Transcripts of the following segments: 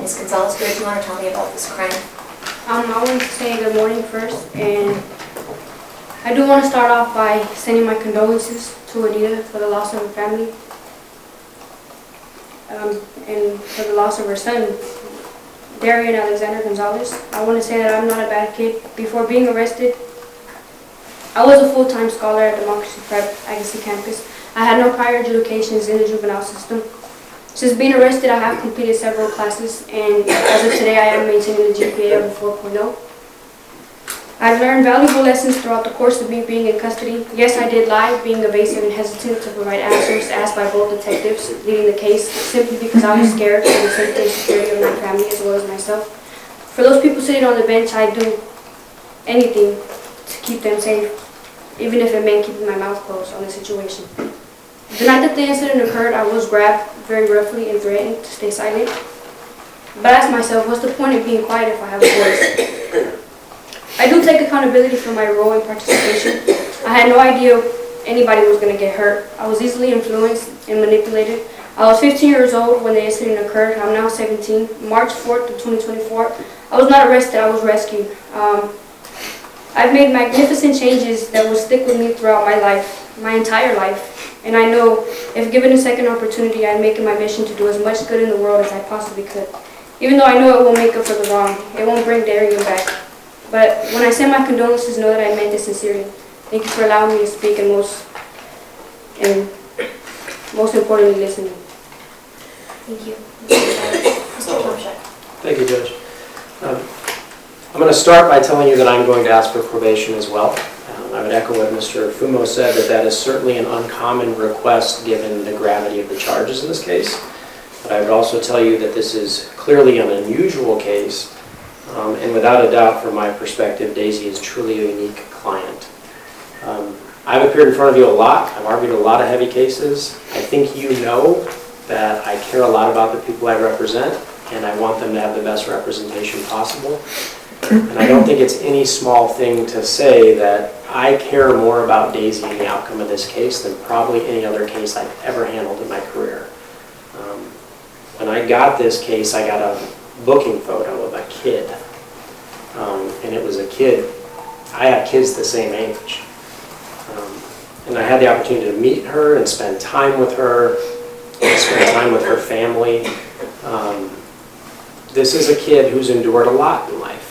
Ms. Gonzalez, do you want to tell me about this crime? I want to say good morning first, and I do want to start off by sending my condolences to Anita for the loss of her family, and for the loss of her son, Darian Alexander Gonzalez. I want to say that I'm not a bad kid. Before being arrested, I was a full-time scholar at Democracy Prep Advocacy campus. I had no prior educations in the juvenile system. Since being arrested, I have completed several classes, and as of today, I am maintaining a GPA of a 4.0. I've learned valuable lessons throughout the course of me being in custody. Yes, I did lie, being evasive and hesitant to provide answers asked by both detectives leading the case, simply because I was scared for the safety and security of my family as well as myself. For those people sitting on the bench, I'd do anything to keep them safe, even if it meant keeping my mouth closed on the situation. The night that the incident occurred, I was grabbed very roughly and threatened to stay silent. But I asked myself, what's the point of being quiet if I have a voice? I do take accountability for my role in participation. I had no idea anybody was going to get hurt. I was easily influenced and manipulated. I was 15 years old when the incident occurred. I'm now 17. March 4th of 2024. I was not arrested, I was rescued. I've made magnificent changes that will stick with me throughout my life, my entire life. And I know if given a second opportunity, I'd make it my mission to do as much good in the world as I possibly could. Even though I know it won't make up for the wrong, it won't bring Darian back. But when I send my condolences, know that I meant it sincerely. Thank you for allowing me to speak and most importantly, listening. Thank you. Mr. Tomczak. Thank you, Judge. I'm going to start by telling you that I'm going to ask for probation as well. I would echo what Mr. Fumo said, that is certainly an uncommon request given the gravity of the charges in this case. But I would also tell you that this is clearly an unusual case, and without a doubt, from my perspective, Daisy is truly a unique client. I've appeared in front of you a lot. I've argued a lot of heavy cases. I think you know that I care a lot about the people I represent, and I want them to have the best representation possible. And I don't think it's any small thing to say that I care more about Daisy and the outcome of this case than probably any other case I've ever handled in my career. When I got this case, I got a booking photo of a kid. And it was a kid. I have kids the same age. And I had the opportunity to meet her and spend time with her, spend time with her family. This is a kid who's endured a lot in life.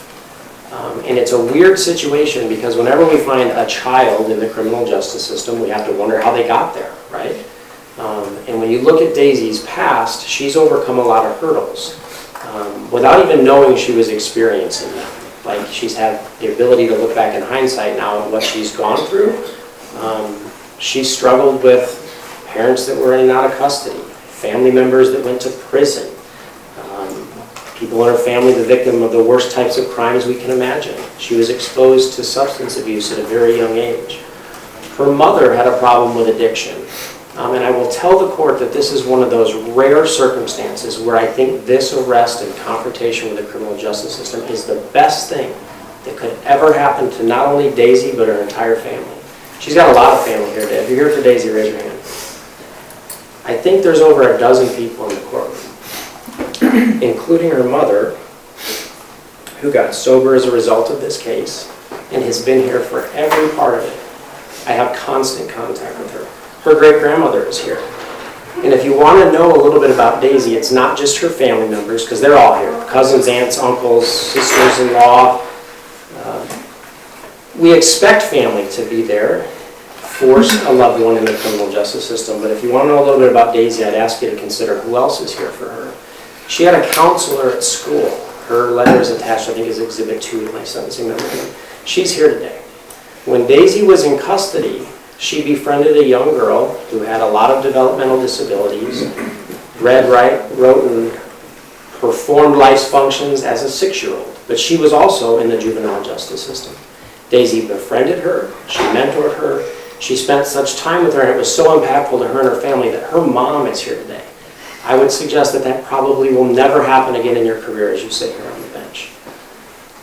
And it's a weird situation because whenever we find a child in the criminal justice system, we have to wonder how they got there, right? And when you look at Daisy's past, she's overcome a lot of hurdles without even knowing she was experiencing them. Like, she's had the ability to look back in hindsight now at what she's gone through. She struggled with parents that were in and out of custody, family members that went to prison, people in her family the victim of the worst types of crimes we can imagine. She was exposed to substance abuse at a very young age. Her mother had a problem with addiction. And I will tell the court that this is one of those rare circumstances where I think this arrest and confrontation with the criminal justice system is the best thing that could ever happen to not only Daisy, but her entire family. She's got a lot of family here today. If you're here for Daisy, raise your hand. I think there's over a dozen people in the courtroom, including her mother, who got sober as a result of this case and has been here for every part of it. I have constant contact with her. Her great-grandmother is here. And if you want to know a little bit about Daisy, it's not just her family members, because they're all here. Cousins, aunts, uncles, sisters-in-law. We expect family to be there for a loved one in the criminal justice system. But if you want to know a little bit about Daisy, I'd ask you to consider who else is here for her. She had a counselor at school. Her letter is attached, I think, as Exhibit 2 to my sentencing memorandum. She's here today. When Daisy was in custody, she befriended a young girl who had a lot of developmental disabilities, read, wrote, and performed life's functions as a 6-year-old. But she was also in the juvenile justice system. Daisy befriended her, she mentored her, she spent such time with her, and it was so impactful to her and her family that her mom is here today. I would suggest that that probably will never happen again in your career as you sit here on the bench.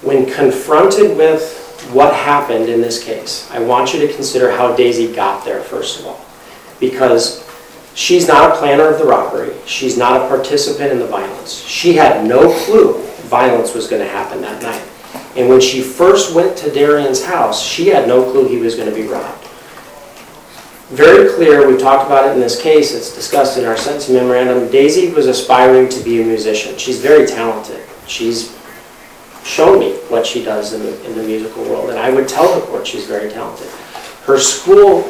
When confronted with what happened in this case, I want you to consider how Daisy got there, first of all. Because She's not a planner of the robbery. She's not a participant in the violence. She had no clue violence was going to happen that night. And when she first went to Darian's house, she had no clue he was going to be robbed. Very clear, we talked about it in this case, it's discussed in our sentencing memorandum. Daisy was aspiring to be a musician. She's very talented. She's shown me what she does in the musical world, and I would tell the court she's very talented. Her school,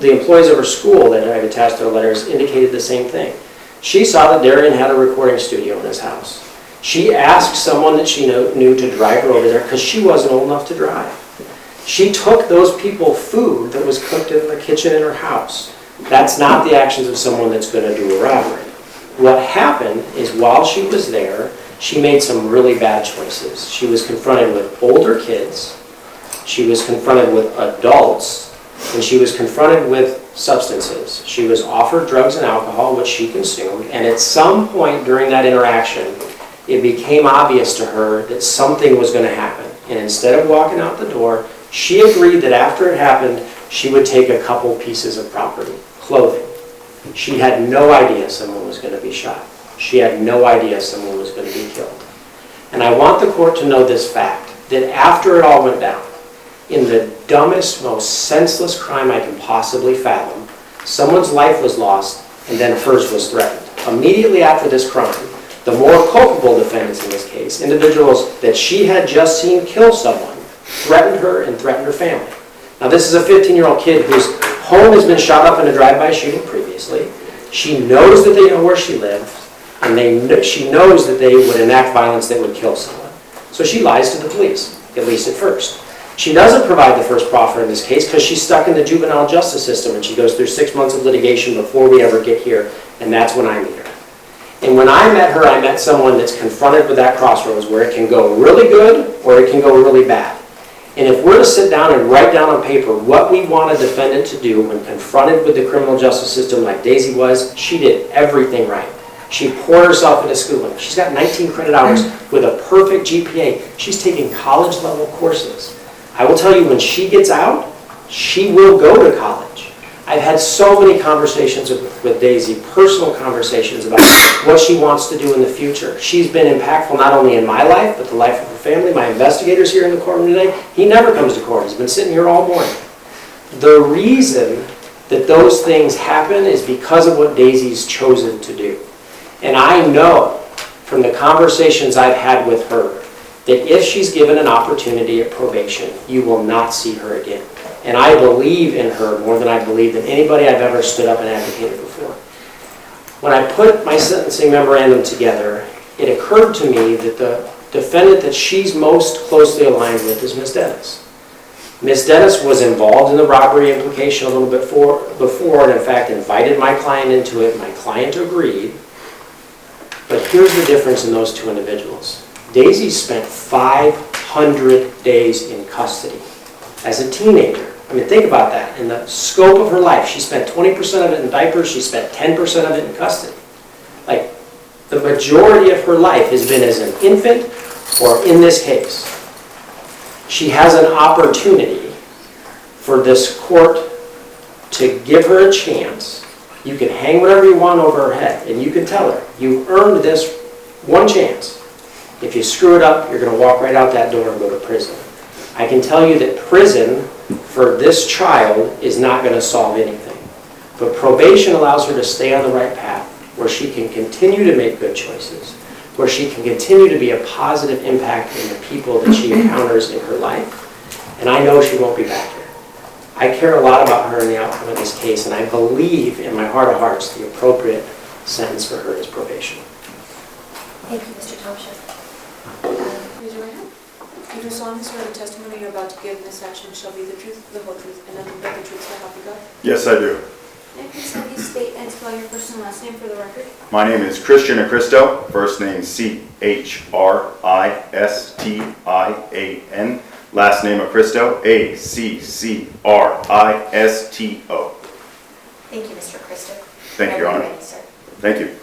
the employees of her school that I've attached to her letters indicated the same thing. She saw that Darian had a recording studio in his house. She asked someone that she knew to drive her over there because she wasn't old enough to drive. She took those people food that was cooked in the kitchen in her house. That's not the actions of someone that's going to do a robbery. What happened is while she was there, she made some really bad choices. She was confronted with older kids, she was confronted with adults, and she was confronted with substances. She was offered drugs and alcohol, which she consumed, and at some point during that interaction, it became obvious to her that something was going to happen. And instead of walking out the door, she agreed that after it happened, she would take a couple pieces of property, clothing. She had no idea someone was going to be shot. She had no idea someone was going to be killed. And I want the court to know this fact, that after it all went down, in the dumbest, most senseless crime I can possibly fathom, someone's life was lost and then hers was threatened. Immediately after this crime, the more culpable defendants in this case, individuals that she had just seen kill someone, threatened her and threatened her family. Now this is a 15-year-old kid whose home has been shot up in a drive-by shooting previously. She knows that they know where she lives, and she knows that they would enact violence that would kill someone. So she lies to the police, at least at first. She doesn't provide the first proffer in this case because she's stuck in the juvenile justice system and she goes through 6 months of litigation before we ever get here, and that's when I meet her. And when I met her, I met someone that's confronted with that crossroads where it can go really good or it can go really bad. And if we're to sit down and write down on paper what we want a defendant to do when confronted with the criminal justice system like Daisy was, she did everything right. She poured herself into schooling. She's got 19 credit hours with a perfect GPA. She's taking college-level courses. I will tell you, when she gets out, she will go to college. I've had so many conversations with Daisy, personal conversations about what she wants to do in the future. She's been impactful not only in my life, but the life of her family. My investigator's here in the courtroom today. He never comes to court. He's been sitting here all morning. The reason that those things happen is because of what Daisy's chosen to do. And I know from the conversations I've had with her that if she's given an opportunity at probation, you will not see her again. And I believe in her more than I believe in anybody I've ever stood up and advocated before. When I put my sentencing memorandum together, it occurred to me that the defendant that she's most closely aligned with is Ms. Dennis. Ms. Dennis was involved in the robbery implication a little bit before and in fact invited my client into it. My client agreed. But here's the difference in those two individuals. Daisy spent 500 days in custody as a teenager. I mean, think about that. In the scope of her life, she spent 20% of it in diapers, she spent 10% of it in custody. Like, the majority of her life has been as an infant or in this case. She has an opportunity for this court to give her a chance. You can hang whatever you want over her head, and you can tell her, you earned this one chance. If you screw it up, you're going to walk right out that door and go to prison. I can tell you that prison for this child is not going to solve anything. But probation allows her to stay on the right path, where she can continue to make good choices, where she can continue to be a positive impact in the people that she encounters in her life. And I know she won't be back here. I care a lot about her and the outcome of this case, and I believe in my heart of hearts the appropriate sentence for her is probation. Thank you, Mr. Township. Raise your right hand. You do solemnly swear the testimony you're about to give in this action shall be the truth, the whole truth, and nothing but the truth, so help you God? Yes, I do. May I please have you state and spell your first and last name for the record? My name is Christian Acristo, first name C-H-R-I-S-T-I-A-N, last name Acristo, A-C-C-R-I-S-T-O. Thank you, Mr. Christo. Thank you, Your Honor. Ready, sir. Thank you.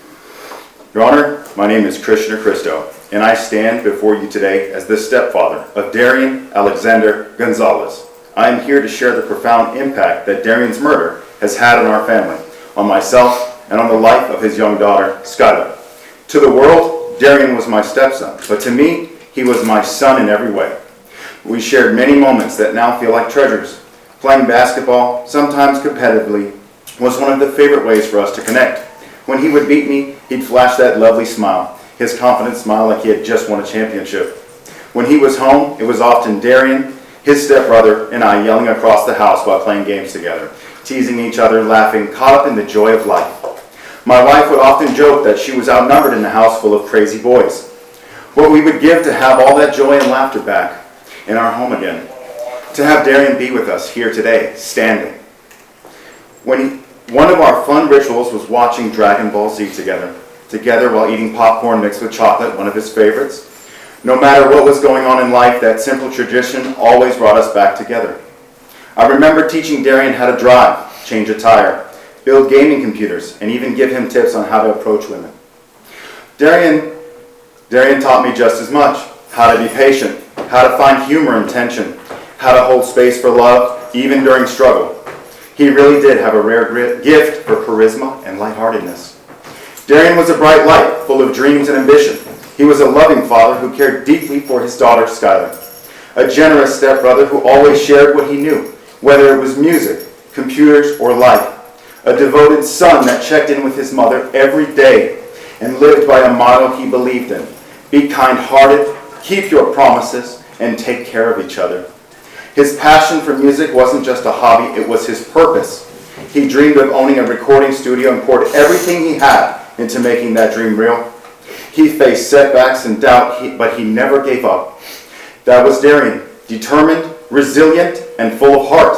Your Honor, my name is Christian Acristo, and I stand before you today as the stepfather of Darian Alexander Gonzalez. I am here to share the profound impact that Darian's murder has had on our family, on myself, and on the life of his young daughter, Skylar. To the world, Darian was my stepson, but to me, he was my son in every way. We shared many moments that now feel like treasures. Playing basketball, sometimes competitively, was one of the favorite ways for us to connect. When he would beat me, he'd flash that lovely smile, his confident smile like he had just won a championship. When he was home, it was often Darian, his stepbrother, and I yelling across the house while playing games together, teasing each other, laughing, caught up in the joy of life. My wife would often joke that she was outnumbered in a house full of crazy boys. What we would give to have all that joy and laughter back in our home again. To have Darian be with us here today, standing. One of our fun rituals was watching Dragon Ball Z together while eating popcorn mixed with chocolate, one of his favorites. No matter what was going on in life, that simple tradition always brought us back together. I remember teaching Darian how to drive, change a tire, build gaming computers, and even give him tips on how to approach women. Darian taught me just as much: how to be patient, how to find humor and tension, how to hold space for love, even during struggle. He really did have a rare gift for charisma and lightheartedness. Darian was a bright light, full of dreams and ambition. He was a loving father who cared deeply for his daughter, Skylar. A generous stepbrother who always shared what he knew, whether it was music, computers, or life. A devoted son that checked in with his mother every day and lived by a motto he believed in: be kind-hearted, keep your promises, and take care of each other. His passion for music wasn't just a hobby, it was his purpose. He dreamed of owning a recording studio and poured everything he had into making that dream real. He faced setbacks and doubt, but he never gave up. That was Darian, determined, resilient, and full of heart.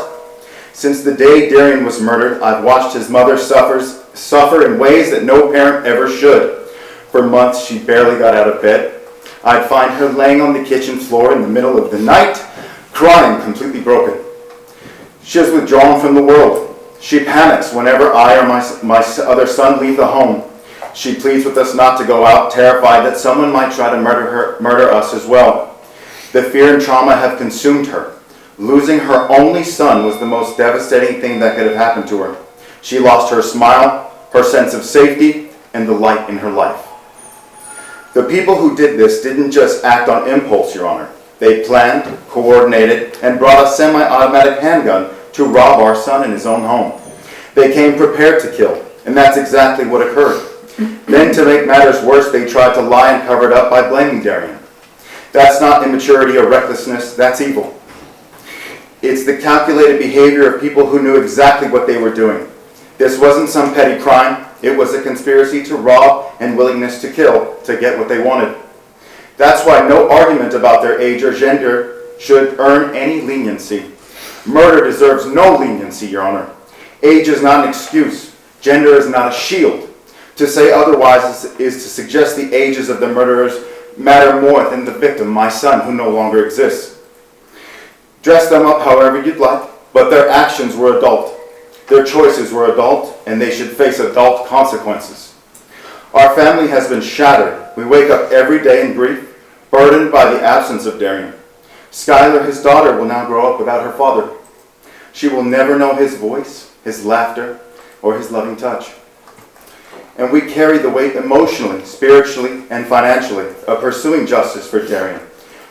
Since the day Darian was murdered, I've watched his mother suffer in ways that no parent ever should. For months, she barely got out of bed. I'd find her laying on the kitchen floor in the middle of the night, crying, completely broken. She is withdrawn from the world. She panics whenever I or my other son leave the home. She pleads with us not to go out, terrified that someone might try to murder us as well. The fear and trauma have consumed her. Losing her only son was the most devastating thing that could have happened to her. She lost her smile, her sense of safety, and the light in her life. The people who did this didn't just act on impulse, Your Honor. They planned, coordinated, and brought a semi-automatic handgun to rob our son in his own home. They came prepared to kill, and that's exactly what occurred. Then, to make matters worse, they tried to lie and cover it up by blaming Darian. That's not immaturity or recklessness, that's evil. It's the calculated behavior of people who knew exactly what they were doing. This wasn't some petty crime, it was a conspiracy to rob and willingness to kill to get what they wanted. That's why no argument about their age or gender should earn any leniency. Murder deserves no leniency, Your Honor. Age is not an excuse. Gender is not a shield. To say otherwise is to suggest the ages of the murderers matter more than the victim, my son, who no longer exists. Dress them up however you'd like, but their actions were adult. Their choices were adult, and they should face adult consequences. Our family has been shattered. We wake up every day in grief, burdened by the absence of Darian. Skylar, his daughter, will now grow up without her father. She will never know his voice, his laughter, or his loving touch. And we carry the weight emotionally, spiritually, and financially of pursuing justice for Darian.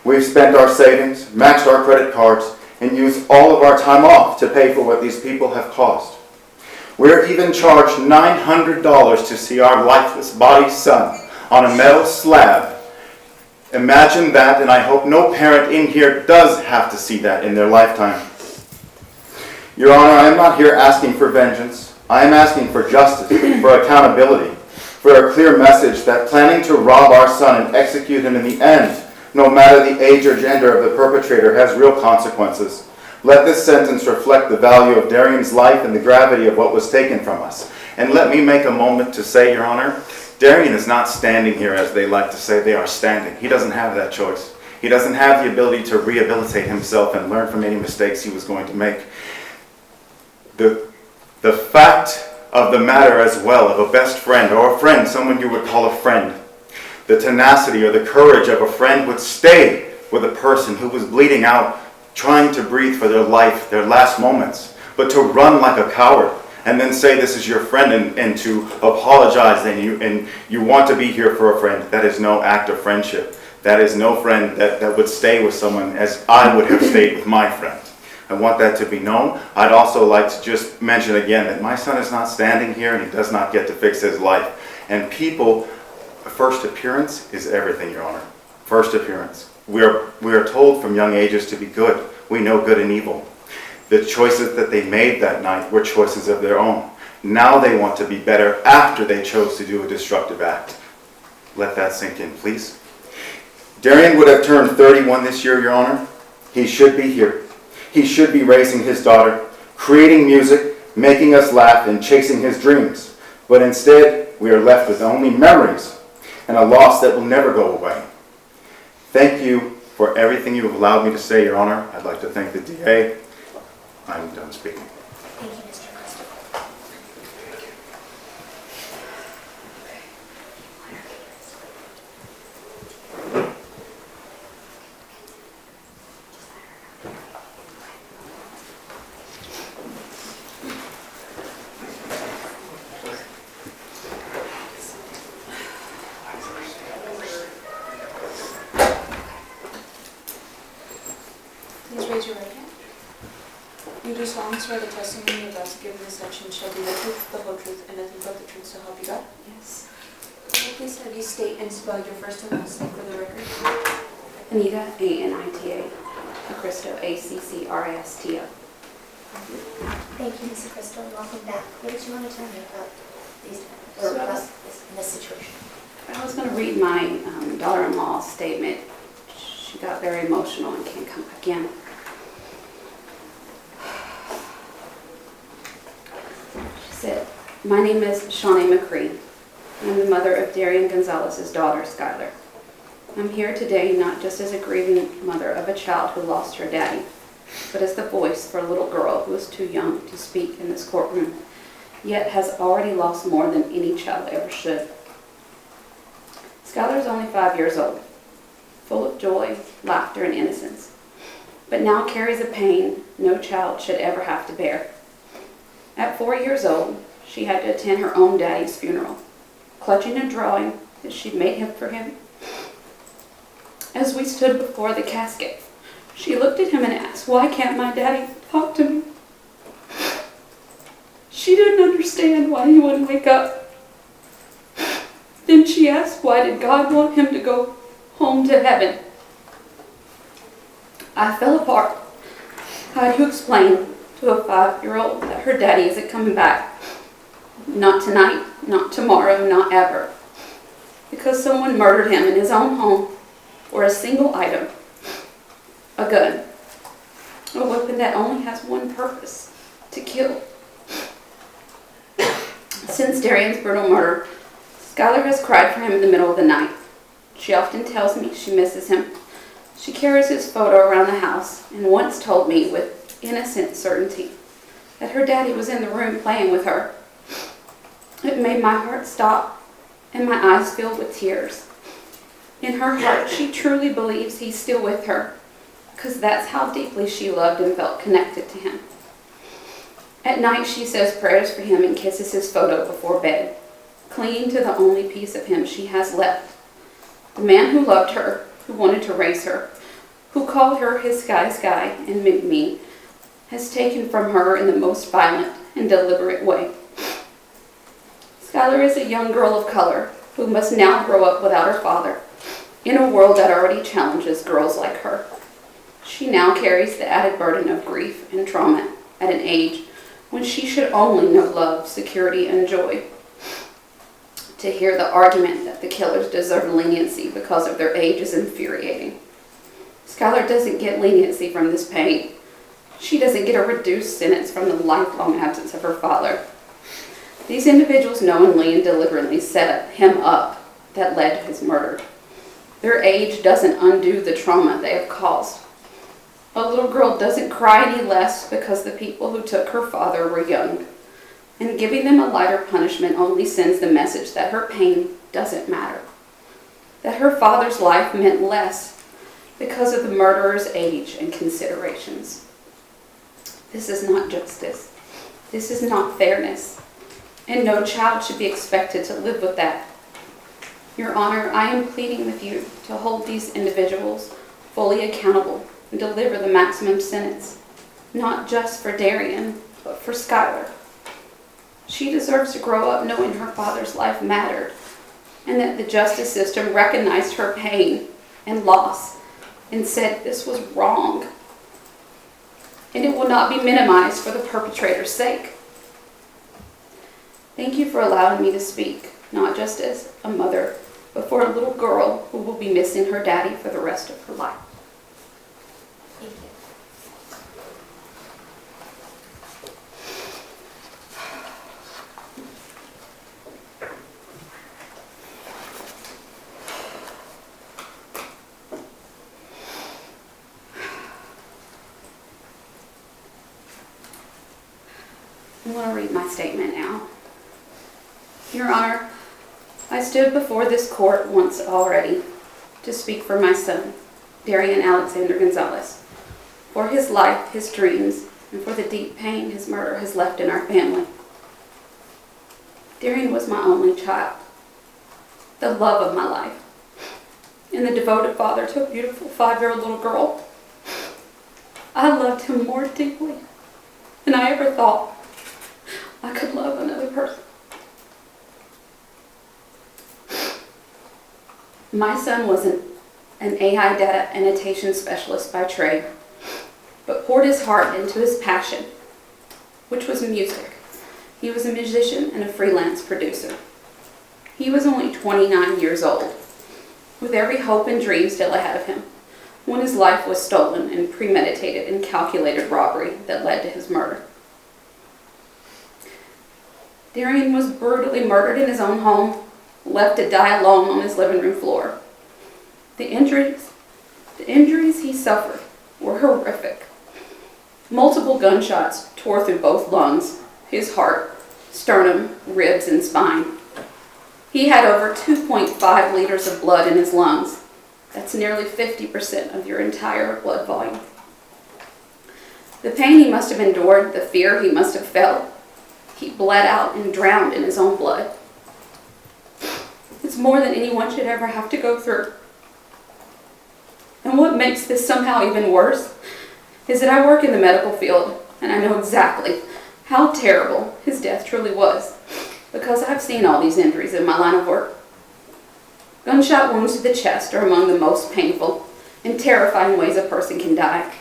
We've spent our savings, maxed our credit cards, and used all of our time off to pay for what these people have cost. We're even charged $900 to see our lifeless body son on a metal slab. Imagine that, and I hope no parent in here does have to see that in their lifetime. Your Honor, I am not here asking for vengeance. I am asking for justice, for accountability, for a clear message that planning to rob our son and execute him in the end, no matter the age or gender of the perpetrator, has real consequences. Let this sentence reflect the value of Darian's life and the gravity of what was taken from us. And let me make a moment to say, Your Honor, Darian is not standing here as they like to say. They are standing. He doesn't have that choice. He doesn't have the ability to rehabilitate himself and learn from any mistakes he was going to make. The fact of the matter as well of a best friend or a friend, someone you would call a friend, the tenacity or the courage of a friend would stay with a person who was bleeding out, trying to breathe for their life, their last moments, but to run like a coward, and then say this is your friend and to apologize and you want to be here for a friend. That is no act of friendship. That is no friend that would stay with someone as I would have stayed with my friend. I want that to be known. I'd also like to just mention again that my son is not standing here and he does not get to fix his life. And people, first appearance is everything, Your Honor. First appearance. We are told from young ages to be good. We know good and evil. The choices that they made that night were choices of their own. Now they want to be better after they chose to do a destructive act. Let that sink in, please. Darian would have turned 31 this year, Your Honor. He should be here. He should be raising his daughter, creating music, making us laugh, and chasing his dreams. But instead, we are left with only memories and a loss that will never go away. Thank you for everything you have allowed me to say, Your Honor. I'd like to thank the DA. I'm done speaking. Thank you, Mr. Christopher. Please raise your right hand. You do solemnly swear the testimony you're about to give in this section shall be the truth, the whole truth, and nothing but the truth, so help you God? Yes. Can I please have you state and spell your first and last name for the record? Anita, Anita, Acristo, Accristo. Thank you, Mr. Crystal, and welcome back. What did you want to tell me about these, So- about this situation? I was going to read my daughter-in-law's statement. She got very emotional and can't come back in. She said, "My name is Shawnee McCree. I'm the mother of Darian Gonzalez's daughter, Skylar. I'm here today not just as a grieving mother of a child who lost her daddy, but as the voice for a little girl who is too young to speak in this courtroom, yet has already lost more than any child ever should. Skylar is only 5 years old, full of joy, laughter, and innocence, but now carries a pain no child should ever have to bear. At 4 years old, she had to attend her own daddy's funeral, clutching a drawing that she'd made him for him. As we stood before the casket, she looked at him and asked, 'Why can't my daddy talk to me?' She didn't understand why he wouldn't wake up. Then she asked, why did God want him to go home to heaven? I fell apart. How do you explain to a 5-year-old that her daddy isn't coming back? Not tonight, not tomorrow, not ever. Because someone murdered him in his own home for a single item, a gun, a weapon that only has one purpose, to kill. Since Darian's brutal murder, Skylar has cried for him in the middle of the night. She often tells me she misses him. She carries his photo around the house and once told me with innocent certainty that her daddy was in the room playing with her. It made my heart stop and my eyes filled with tears. In her heart, she truly believes he's still with her, because that's how deeply she loved and felt connected to him. At night, she says prayers for him and kisses his photo before bed, clinging to the only piece of him she has left. The man who loved her, who wanted to raise her, who called her his sky's guy and me, has taken from her in the most violent and deliberate way. Skylar is a young girl of color who must now grow up without her father in a world that already challenges girls like her. She now carries the added burden of grief and trauma at an age when she should only know love, security, and joy. To hear the argument that the killers deserve leniency because of their age is infuriating. Skylar doesn't get leniency from this pain. She doesn't get a reduced sentence from the lifelong absence of her father. These individuals knowingly and deliberately set him up that led to his murder. Their age doesn't undo the trauma they have caused. A little girl doesn't cry any less because the people who took her father were young. And giving them a lighter punishment only sends the message that her pain doesn't matter. That her father's life meant less because of the murderer's age and considerations. This is not justice. This is not fairness, and no child should be expected to live with that. Your Honor, I am pleading with you to hold these individuals fully accountable and deliver the maximum sentence, not just for Darian, but for Skylar. She deserves to grow up knowing her father's life mattered, and that the justice system recognized her pain and loss and said this was wrong. And it will not be minimized for the perpetrator's sake. Thank you for allowing me to speak, not just as a mother, but for a little girl who will be missing her daddy for the rest of her life. Thank you. I'm going to read my statement now. Your Honor, I stood before this court once already to speak for my son, Darian Alexander Gonzalez, for his life, his dreams, and for the deep pain his murder has left in our family. Darian was my only child, the love of my life, and the devoted father to a beautiful 5-year-old little girl. I loved him more deeply than I ever thought I could love another person. My son was an AI data annotation specialist by trade, but poured his heart into his passion, which was music. He was a musician and a freelance producer. He was only 29 years old, with every hope and dream still ahead of him, when his life was stolen in premeditated and calculated robbery that led to his murder. Darian was brutally murdered in his own home, left to die alone on his living room floor. The injuries he suffered were horrific. Multiple gunshots tore through both lungs, his heart, sternum, ribs, and spine. He had over 2.5 liters of blood in his lungs. That's nearly 50% of your entire blood volume. The pain he must have endured, the fear he must have felt, he bled out and drowned in his own blood. It's more than anyone should ever have to go through. And what makes this somehow even worse is that I work in the medical field and I know exactly how terrible his death truly was because I've seen all these injuries in my line of work. Gunshot wounds to the chest are among the most painful and terrifying ways a person can die.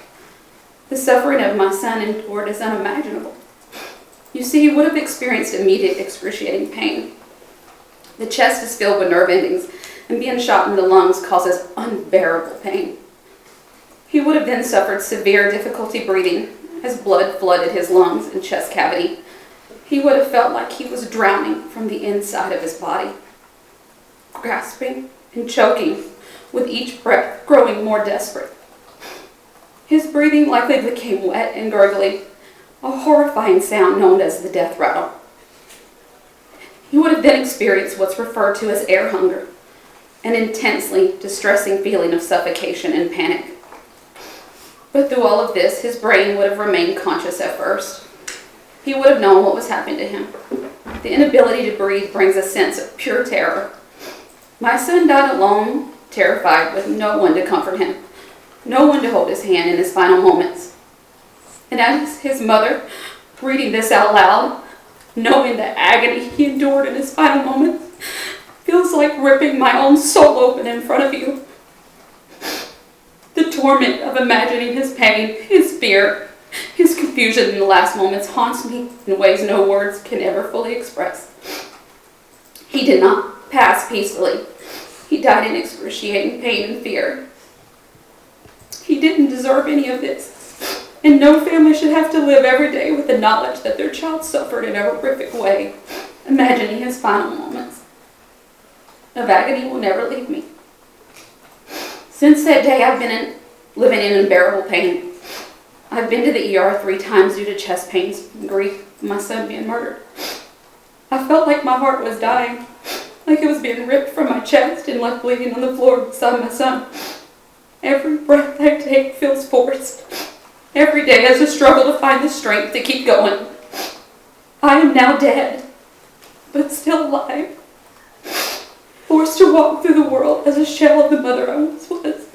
The suffering of my son endured is unimaginable. You see, he would have experienced immediate excruciating pain. The chest is filled with nerve endings, and being shot in the lungs causes unbearable pain. He would have then suffered severe difficulty breathing as blood flooded his lungs and chest cavity. He would have felt like he was drowning from the inside of his body, grasping and choking, with each breath growing more desperate. His breathing likely became wet and gurgly, a horrifying sound known as the death rattle. He would have then experienced what's referred to as air hunger, an intensely distressing feeling of suffocation and panic. But through all of this, his brain would have remained conscious at first. He would have known what was happening to him. The inability to breathe brings a sense of pure terror. My son died alone, terrified, with no one to comfort him, no one to hold his hand in his final moments. And as his mother, reading this out loud, knowing the agony he endured in his final moments, feels like ripping my own soul open in front of you. The torment of imagining his pain, his fear, his confusion in the last moments haunts me in ways no words can ever fully express. He did not pass peacefully. He died in excruciating pain and fear. He didn't deserve any of this. And no family should have to live every day with the knowledge that their child suffered in a horrific way, imagining his final moments. Of agony will never leave me. Since that day, I've been living in unbearable pain. I've been to the ER 3 times due to chest pains and grief of my son being murdered. I felt like my heart was dying, like it was being ripped from my chest and left bleeding on the floor beside my son. Every breath I take feels forced. Every day is a struggle to find the strength to keep going. I am now dead, but still alive, forced to walk through the world as a shell of the mother I once was.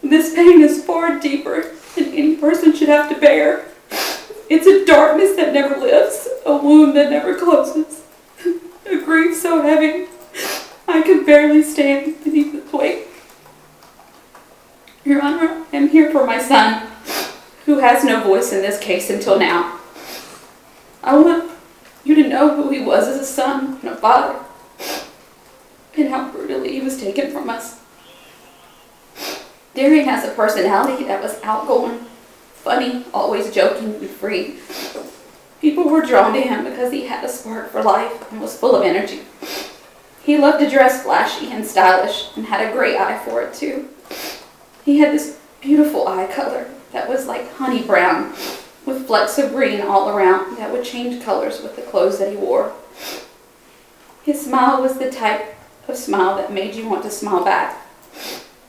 This pain is far deeper than any person should have to bear. It's a darkness that never lifts, a wound that never closes, a grief so heavy I could barely stand beneath its weight. Your Honor, I am here for my son, who has no voice in this case until now. I want you to know who he was as a son and a father, and how brutally he was taken from us. Darian has a personality that was outgoing, funny, always joking and free. People were drawn to him because he had a spark for life and was full of energy. He loved to dress flashy and stylish and had a great eye for it too. He had this beautiful eye color that was like honey brown with flecks of green all around that would change colors with the clothes that he wore. His smile was the type of smile that made you want to smile back,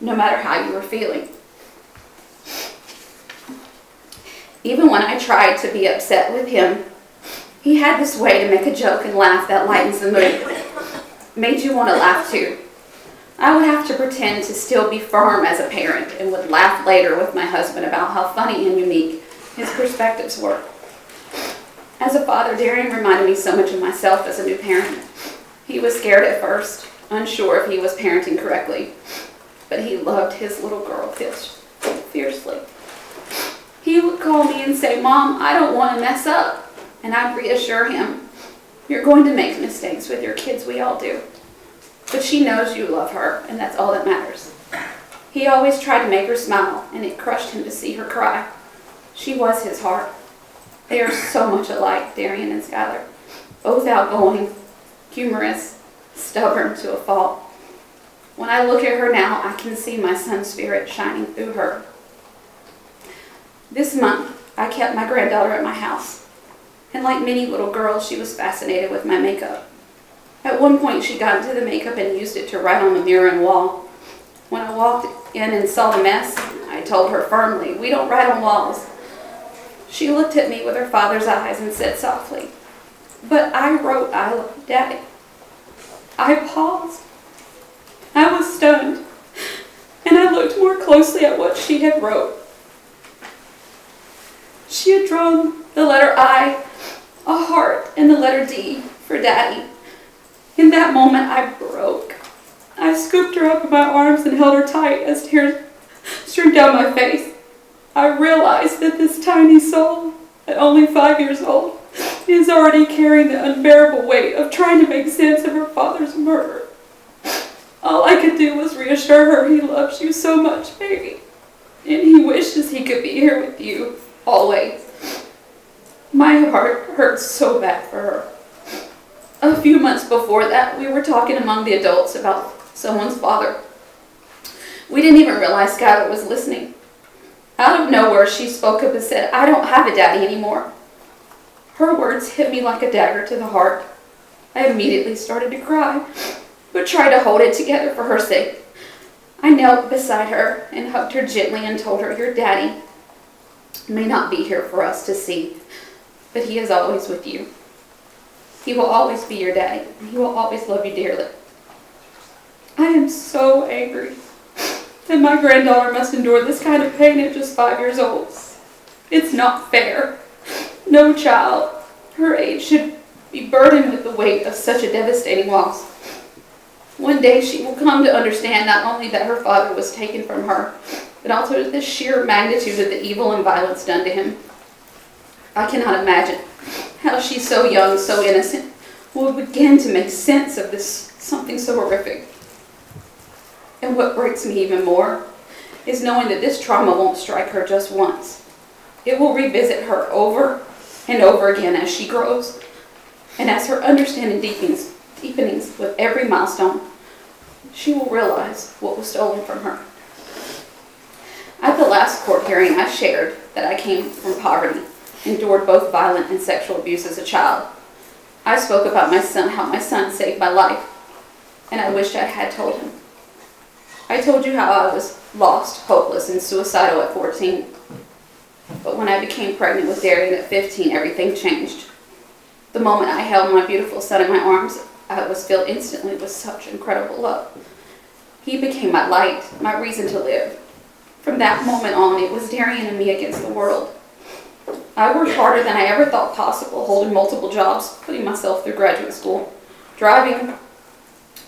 no matter how you were feeling. Even when I tried to be upset with him, he had this way to make a joke and laugh that lightens the mood, made you want to laugh too. I would have to pretend to still be firm as a parent and would laugh later with my husband about how funny and unique his perspectives were. As a father, Darian reminded me so much of myself as a new parent. He was scared at first, unsure if he was parenting correctly, but he loved his little girl fiercely. He would call me and say, "Mom, I don't want to mess up." And I'd reassure him, "You're going to make mistakes with your kids, we all do. But she knows you love her, and that's all that matters." He always tried to make her smile, and it crushed him to see her cry. She was his heart. They are so much alike, Darian and Skylar. Both outgoing, humorous, stubborn to a fault. When I look at her now, I can see my son's spirit shining through her. This month, I kept my granddaughter at my house. And like many little girls, she was fascinated with my makeup. At one point, she got into the makeup and used it to write on the mirror and wall. When I walked in and saw the mess, I told her firmly, "We don't write on walls." She looked at me with her father's eyes and said softly, "But I wrote, 'I love you, Daddy.'" I paused. I was stunned, and I looked more closely at what she had wrote. She had drawn the letter I, a heart, and the letter D for Daddy. In that moment, I broke. I scooped her up in my arms and held her tight as tears streamed down my face. I realized that this tiny soul, at only 5 years old, is already carrying the unbearable weight of trying to make sense of her father's murder. All I could do was reassure her he loves you so much, baby, and he wishes he could be here with you, always. My heart hurt so bad for her. A few months before that, we were talking among the adults about someone's father. We didn't even realize Skylar was listening. Out of nowhere, she spoke up and said, "I don't have a daddy anymore." Her words hit me like a dagger to the heart. I immediately started to cry, but tried to hold it together for her sake. I knelt beside her and hugged her gently and told her, "Your daddy may not be here for us to see, but he is always with you. He will always be your daddy, and he will always love you dearly." I am so angry that my granddaughter must endure this kind of pain at just 5 years old. It's not fair. No child her age should be burdened with the weight of such a devastating loss. One day she will come to understand not only that her father was taken from her, but also the sheer magnitude of the evil and violence done to him. I cannot imagine how she, so young, so innocent, will begin to make sense of this something so horrific. And what breaks me even more is knowing that this trauma won't strike her just once. It will revisit her over and over again as she grows, and as her understanding deepens with every milestone, she will realize what was stolen from her. At the last court hearing, I shared that I came from poverty, endured both violent and sexual abuse as a child. I spoke about my son, how my son saved my life, and I wished I had told him. I told you how I was lost, hopeless, and suicidal at 14. But when I became pregnant with Darian at 15, everything changed. The moment I held my beautiful son in my arms, I was filled instantly with such incredible love. He became my light, my reason to live. From that moment on, it was Darian and me against the world. I worked harder than I ever thought possible, holding multiple jobs, putting myself through graduate school, driven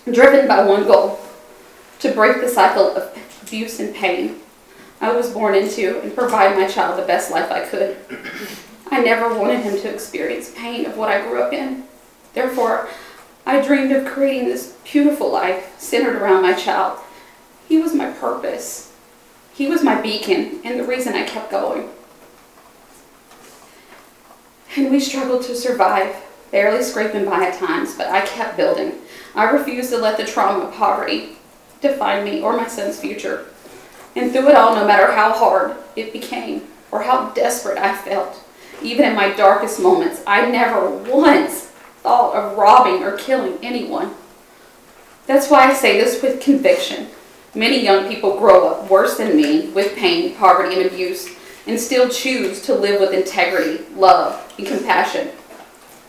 by one goal, to break the cycle of abuse and pain I was born into and provide my child the best life I could. I never wanted him to experience pain of what I grew up in. Therefore, I dreamed of creating this beautiful life centered around my child. He was my purpose. He was my beacon and the reason I kept going. And we struggled to survive, barely scraping by at times, but I kept building. I refused to let the trauma of poverty define me or my son's future. And through it all, no matter how hard it became or how desperate I felt, even in my darkest moments, I never once thought of robbing or killing anyone. That's why I say this with conviction. Many young people grow up worse than me with pain, poverty, and abuse, and still choose to live with integrity, love, and compassion.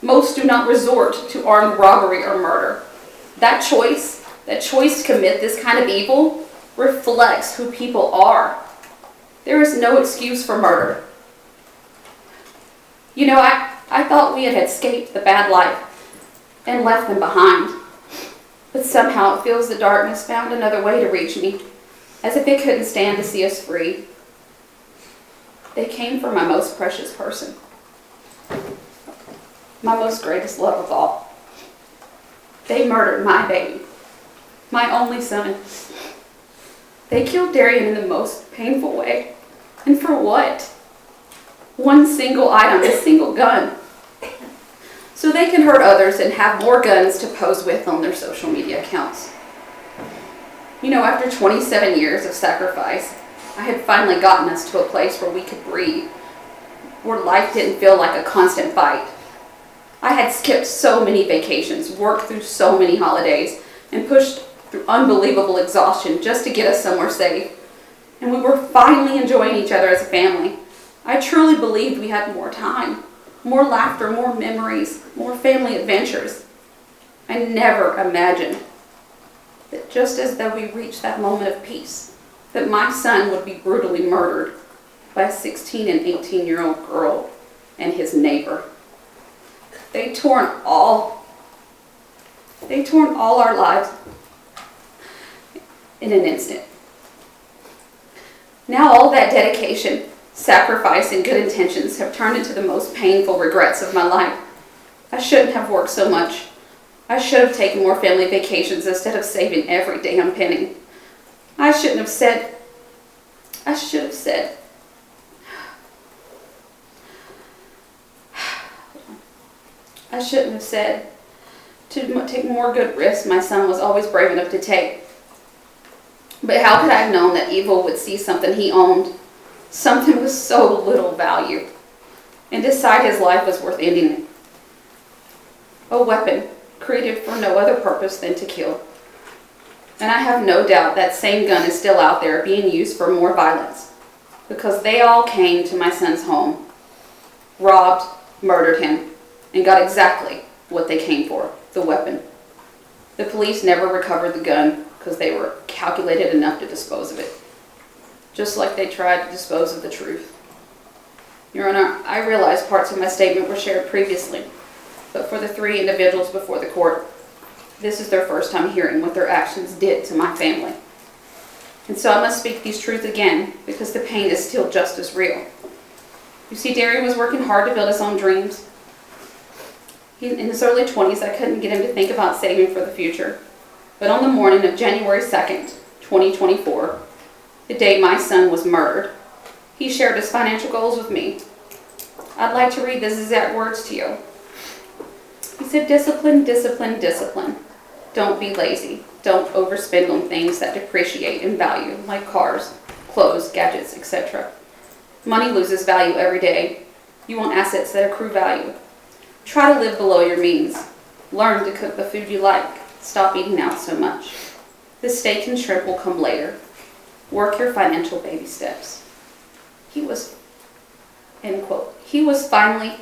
Most do not resort to armed robbery or murder. That choice to commit this kind of evil reflects who people are. There is no excuse for murder. You know, I thought we had escaped the bad life and left them behind. But somehow it feels the darkness found another way to reach me, as if it couldn't stand to see us free. They came for my most precious person, my most greatest love of all. They murdered my baby, my only son. They killed Darian in the most painful way. And for what? One single item, a single gun. So they can hurt others and have more guns to pose with on their social media accounts. You know, after 27 years of sacrifice, I had finally gotten us to a place where we could breathe, where life didn't feel like a constant fight. I had skipped so many vacations, worked through so many holidays, and pushed through unbelievable exhaustion just to get us somewhere safe. And we were finally enjoying each other as a family. I truly believed we had more time, more laughter, more memories, more family adventures. I never imagined that just as though we reached that moment of peace, that my son would be brutally murdered by a 16 and 18-year-old girl and his neighbor. They torn all our lives in an instant. Now all that dedication, sacrifice, and good intentions have turned into the most painful regrets of my life. I shouldn't have worked so much. I should have taken more family vacations instead of saving every damn penny. I should have said to take more good risks my son was always brave enough to take. But how could I have known that evil would see something he owned, something with so little value, and decide his life was worth ending it? A weapon created for no other purpose than to kill. And I have no doubt that same gun is still out there being used for more violence, because they all came to my son's home, robbed, murdered him, and got exactly what they came for, the weapon. The police never recovered the gun because they were calculated enough to dispose of it, just like they tried to dispose of the truth. Your Honor, I realize parts of my statement were shared previously, but for the three individuals before the court, this is their first time hearing what their actions did to my family. And so I must speak these truths again, because the pain is still just as real. You see, Darian was working hard to build his own dreams. In his early 20s, I couldn't get him to think about saving for the future. But on the morning of January 2nd, 2024, the day my son was murdered, he shared his financial goals with me. I'd like to read these exact words to you. He said, "Discipline, discipline, discipline. Don't be lazy. Don't overspend on things that depreciate in value, like cars, clothes, gadgets, etc. Money loses value every day. You want assets that accrue value. Try to live below your means. Learn to cook the food you like. Stop eating out so much. The steak and shrimp will come later. Work your financial baby steps." He was, end quote, he was finally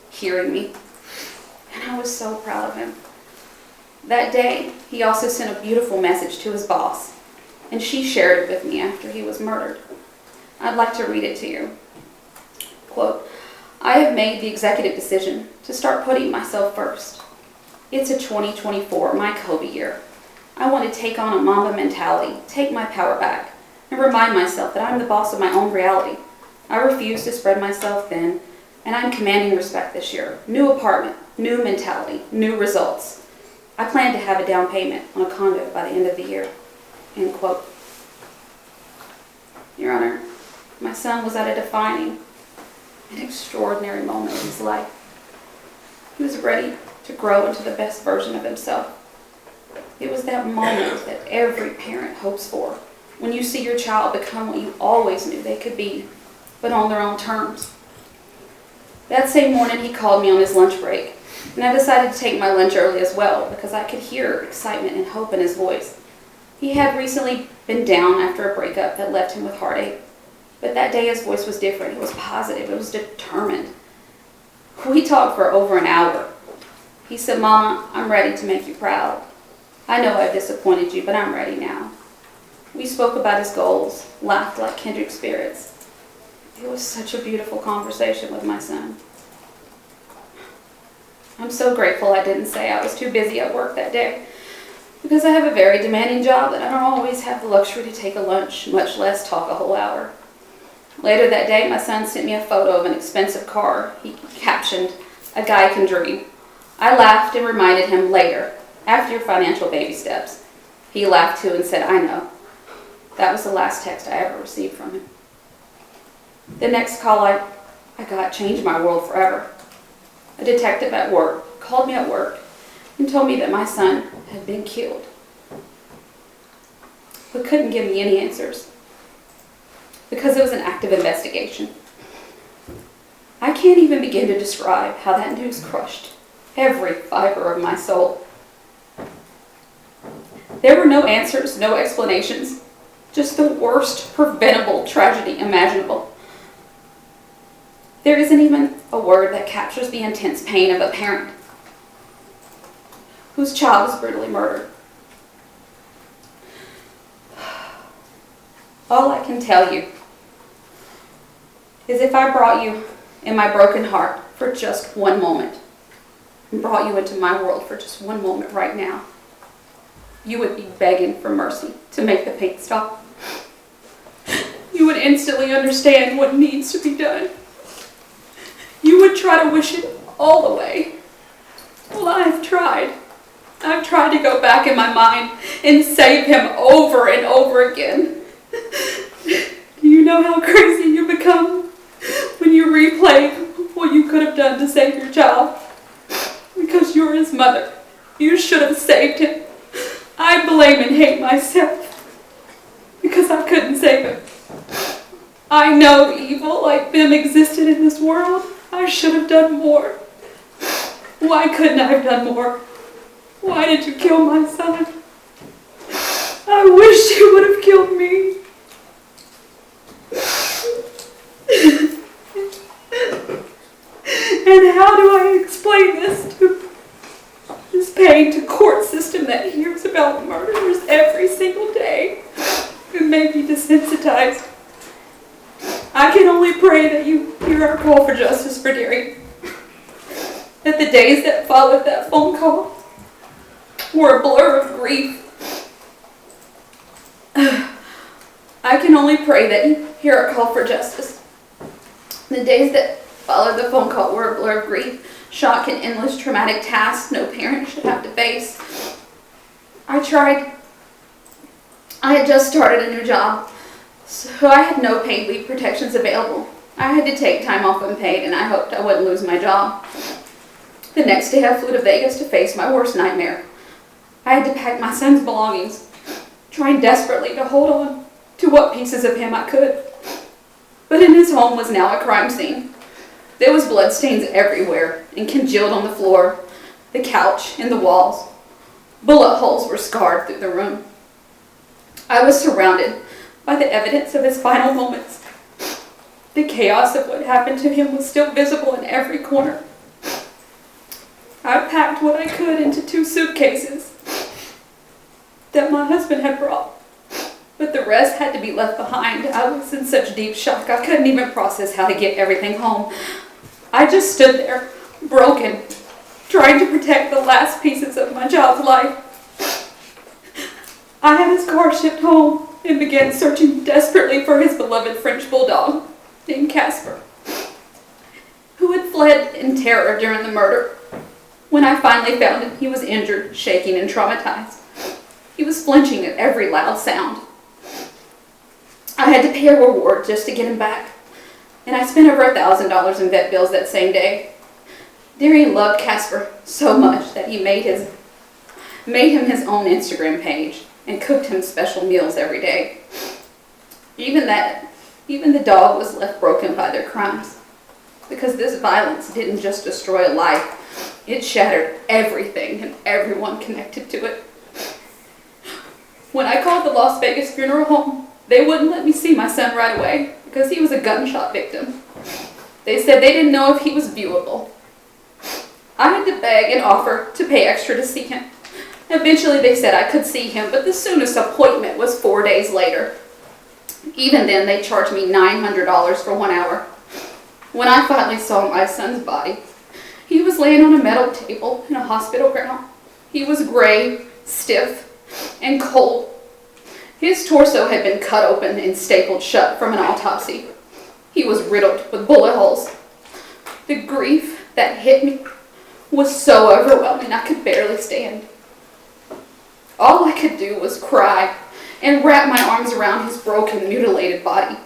hearing me. and I was so proud of him. That day, he also sent a beautiful message to his boss, and she shared it with me after he was murdered. I'd like to read it to you. Quote, "I have made the executive decision to start putting myself first. It's a 2024 my Kobe year. I want to take on a Mamba mentality, take my power back, and remind myself that I'm the boss of my own reality. I refuse to spread myself thin, and I'm commanding respect this year. New apartment, new mentality, new results. I plan to have a down payment on a condo by the end of the year." End quote. Your Honor, my son was at a defining and extraordinary moment in his life. He was ready to grow into the best version of himself. It was that moment that every parent hopes for, when you see your child become what you always knew they could be, but on their own terms. That same morning, he called me on his lunch break, and I decided to take my lunch early as well because I could hear excitement and hope in his voice. He had recently been down after a breakup that left him with heartache, but that day his voice was different. It was positive. It was determined. We talked for over an hour. He said, "Mama, I'm ready to make you proud. I know I've disappointed you, but I'm ready now." We spoke about his goals, laughed like kindred spirits. It was such a beautiful conversation with my son. I'm so grateful I didn't say I was too busy at work that day, because I have a very demanding job that I don't always have the luxury to take a lunch, much less talk a whole hour. Later that day, my son sent me a photo of an expensive car. He captioned, "A guy can dream." I laughed and reminded him later, after your financial baby steps. He laughed too and said, "I know." That was the last text I ever received from him. The next call I got changed my world forever. A detective at work called me at work and told me that my son had been killed, but couldn't give me any answers because it was an active investigation. I can't even begin to describe how that news crushed every fiber of my soul. There were no answers, no explanations, just the worst preventable tragedy imaginable. There isn't even a word that captures the intense pain of a parent whose child is brutally murdered. All I can tell you is if I brought you in my broken heart for just one moment, and brought you into my world for just one moment right now, you would be begging for mercy to make the pain stop. You would instantly understand what needs to be done. You would try to wish it all away. Well, I've tried. I've tried to go back in my mind and save him over and over again. Do you know how crazy you become when you replay what you could have done to save your child? Because you're his mother. You should have saved him. I blame and hate myself because I couldn't save him. I know evil like them existed in this world. I should have done more. Why couldn't I have done more? Why did you kill my son? I wish you would have killed me. And how do I explain this pain to court system that hears about murderers every single day and may be desensitized? I can only pray that you hear our call for justice for Darian. That the days that followed that phone call were a blur of grief. I can only pray that you hear our call for justice. The days that followed the phone call were a blur of grief, shock, and endless traumatic tasks no parent should have to face. I tried. I had just started a new job, so I had no paid leave protections available. I had to take time off unpaid, and I hoped I wouldn't lose my job. The next day, I flew to Vegas to face my worst nightmare. I had to pack my son's belongings, trying desperately to hold on to what pieces of him I could. But in his home was now a crime scene. There was bloodstains everywhere and congealed on the floor, the couch, and the walls. Bullet holes were scarred through the room. I was surrounded by the evidence of his final moments. The chaos of what happened to him was still visible in every corner. I packed what I could into 2 suitcases that my husband had brought, but the rest had to be left behind. I was in such deep shock, I couldn't even process how to get everything home. I just stood there, broken, trying to protect the last pieces of my child's life. I had his car shipped home and began searching desperately for his beloved French bulldog named Casper, who had fled in terror during the murder. When I finally found him, he was injured, shaking, and traumatized. He was flinching at every loud sound. I had to pay a reward just to get him back, and I spent over $1,000 in vet bills that same day. Darian loved Casper so much that he made him his own Instagram page and cooked him special meals every day. Even the dog was left broken by their crimes, because this violence didn't just destroy a life, it shattered everything and everyone connected to it. When I called the Las Vegas funeral home, they wouldn't let me see my son right away because he was a gunshot victim. They said they didn't know if he was viewable. I had to beg and offer to pay extra to see him. Eventually they said I could see him, but the soonest appointment was 4 days later. Even then, they charged me $900 for 1 hour. When I finally saw my son's body, he was laying on a metal table in a hospital gown. He was gray, stiff, and cold. His torso had been cut open and stapled shut from an autopsy. He was riddled with bullet holes. The grief that hit me was so overwhelming I could barely stand. All I could do was cry and wrap my arms around his broken, mutilated body.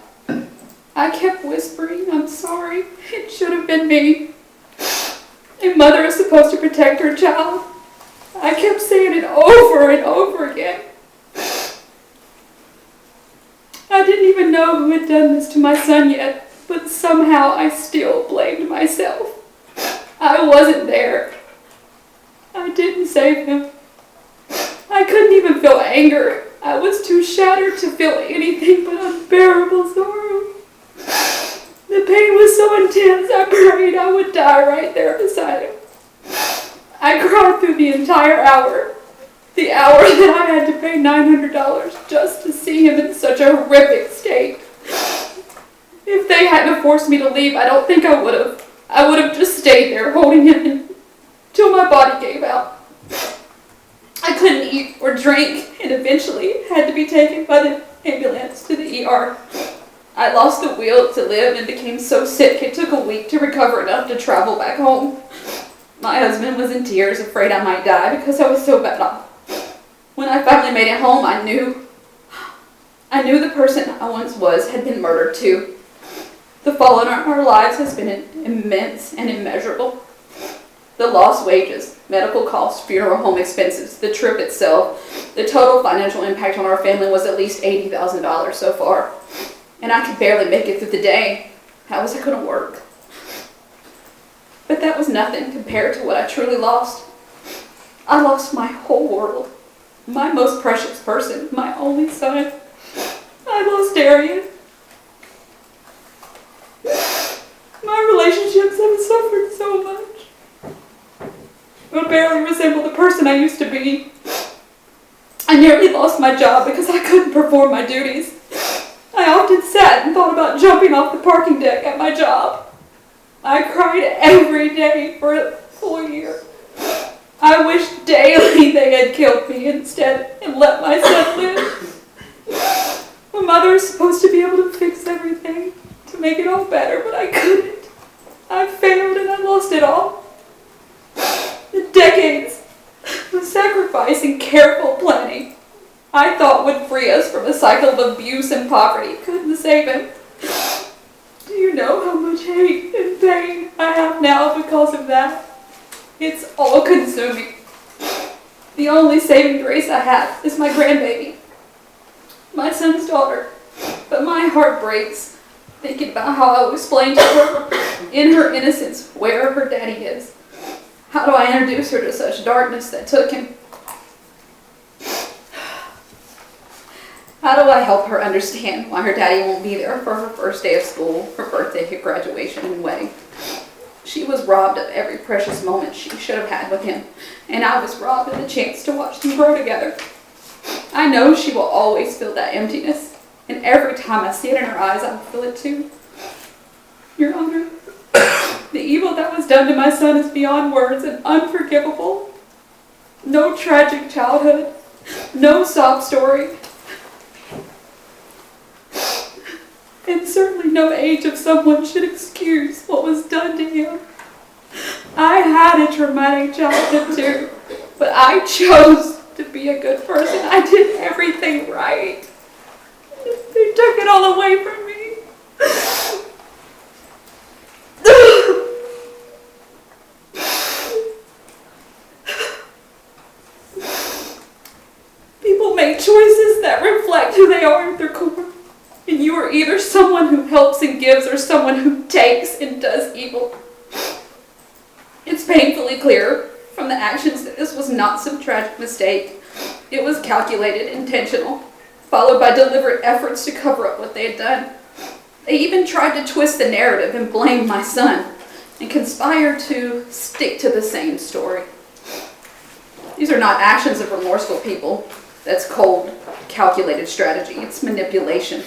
I kept whispering, "I'm sorry, it should have been me. A mother is supposed to protect her child." I kept saying it over and over again. I didn't even know who had done this to my son yet, but somehow I still blamed myself. I wasn't there. I didn't save him. I couldn't even feel anger. I was too shattered to feel anything but unbearable sorrow. The pain was so intense, I prayed I would die right there beside him. I cried through the entire hour. The hour that I had to pay $900 just to see him in such a horrific state. If they hadn't forced me to leave, I don't think I would have. I would have just stayed there holding him until my body gave out. I couldn't eat or drink and eventually had to be taken by the ambulance to the ER. I lost the will to live and became so sick it took a week to recover enough to travel back home. My husband was in tears, afraid I might die because I was so bad off. When I finally made it home, I knew the person I once was had been murdered too. The fallout in our lives has been immense and immeasurable. The lost wages, medical costs, funeral home expenses, the trip itself, the total financial impact on our family was at least $80,000 so far. And I could barely make it through the day. How was I going to work? But that was nothing compared to what I truly lost. I lost my whole world, my most precious person, my only son. I lost Darian. My relationships have suffered so much. I barely resemble the person I used to be. I nearly lost my job because I couldn't perform my duties. I often sat and thought about jumping off the parking deck at my job. I cried every day for a full year. I wished daily they had killed me instead and let my son live. My mother is supposed to be able to fix everything, to make it all better, but I couldn't. I failed and I lost it all. The decades of sacrifice and careful planning I thought would free us from a cycle of abuse and poverty couldn't save him. Do you know how much hate and pain I have now because of that? It's all-consuming. The only saving grace I have is my grandbaby, my son's daughter. But my heart breaks thinking about how I will explain to her, in her innocence, where her daddy is. How do I introduce her to such darkness that took him? How do I help her understand why her daddy won't be there for her first day of school, her birthday, her graduation, and wedding? She was robbed of every precious moment she should have had with him, and I was robbed of the chance to watch them grow together. I know she will always feel that emptiness, and every time I see it in her eyes, I feel it too. Your Honor, the evil that was done to my son is beyond words and unforgivable. No tragic childhood, no sob story, and certainly no age of someone should excuse what was done to him. I had a traumatic childhood too, but I chose to be a good person. I did everything right. They took it all away from me. People make choices that reflect who they are at their core. And you are either someone who helps and gives or someone who takes and does evil. It's painfully clear from the actions that this was not some tragic mistake. It was calculated, intentional, followed by deliberate efforts to cover up what they had done. They even tried to twist the narrative and blame my son and conspire to stick to the same story. These are not actions of remorseful people. That's cold, calculated strategy. It's manipulation.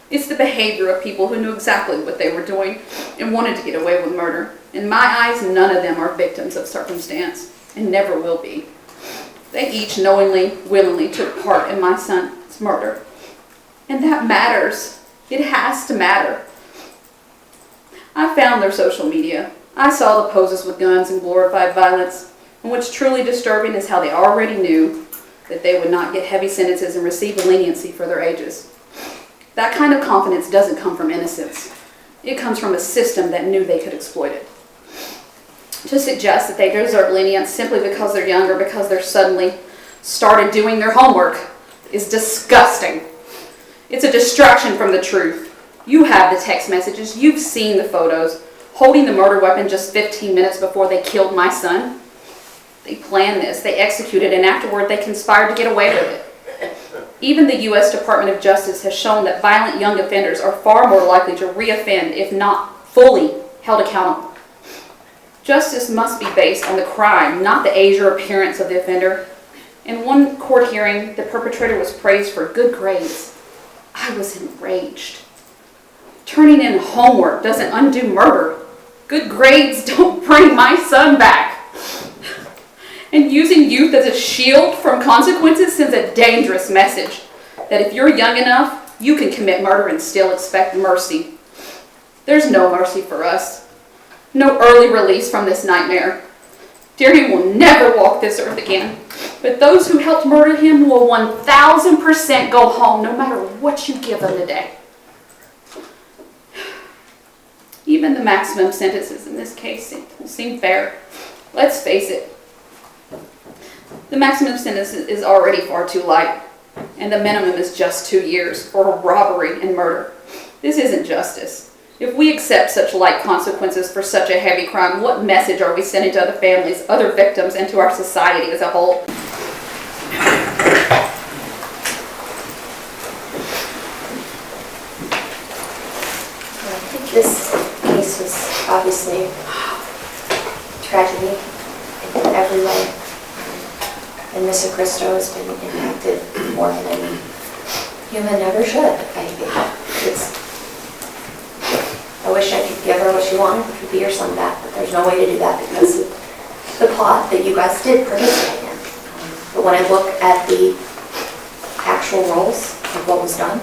It's the behavior of people who knew exactly what they were doing and wanted to get away with murder. In my eyes, none of them are victims of circumstance and never will be. They each knowingly, willingly took part in my son's murder. And that matters. It has to matter. I found their social media. I saw the poses with guns and glorified violence. And what's truly disturbing is how they already knew that they would not get heavy sentences and receive leniency for their ages. That kind of confidence doesn't come from innocence. It comes from a system that knew they could exploit it. To suggest that they deserve lenience simply because they're young or because they're suddenly started doing their homework is disgusting. It's a distraction from the truth. You have the text messages, you've seen the photos, holding the murder weapon just 15 minutes before they killed my son. They planned this, they executed, and afterward they conspired to get away with it. Even the U.S. Department of Justice has shown that violent young offenders are far more likely to reoffend if not fully held accountable. Justice must be based on the crime, not the age or appearance of the offender. In one court hearing, the perpetrator was praised for good grades. I was enraged. Turning in homework doesn't undo murder. Good grades don't bring my son back. And using youth as a shield from consequences sends a dangerous message that if you're young enough, you can commit murder and still expect mercy. There's no mercy for us. No early release from this nightmare. Darian will never walk this earth again, but those who helped murder him will 1,000% go home no matter what you give them today. Even the maximum sentences in this case seem fair. Let's face it. The maximum sentence is already far too light, and the minimum is just 2 years for robbery and murder. This isn't justice. If we accept such light consequences for such a heavy crime, what message are we sending to other families, other victims, and to our society as a whole? I think this case was obviously tragedy in every way. And Mr. Cristo has been impacted more than any human ever should. I wish I could give her what she wanted, could be her son back, but there's no way to do that because of the plot that you guys did participate in. But when I look at the actual roles of what was done,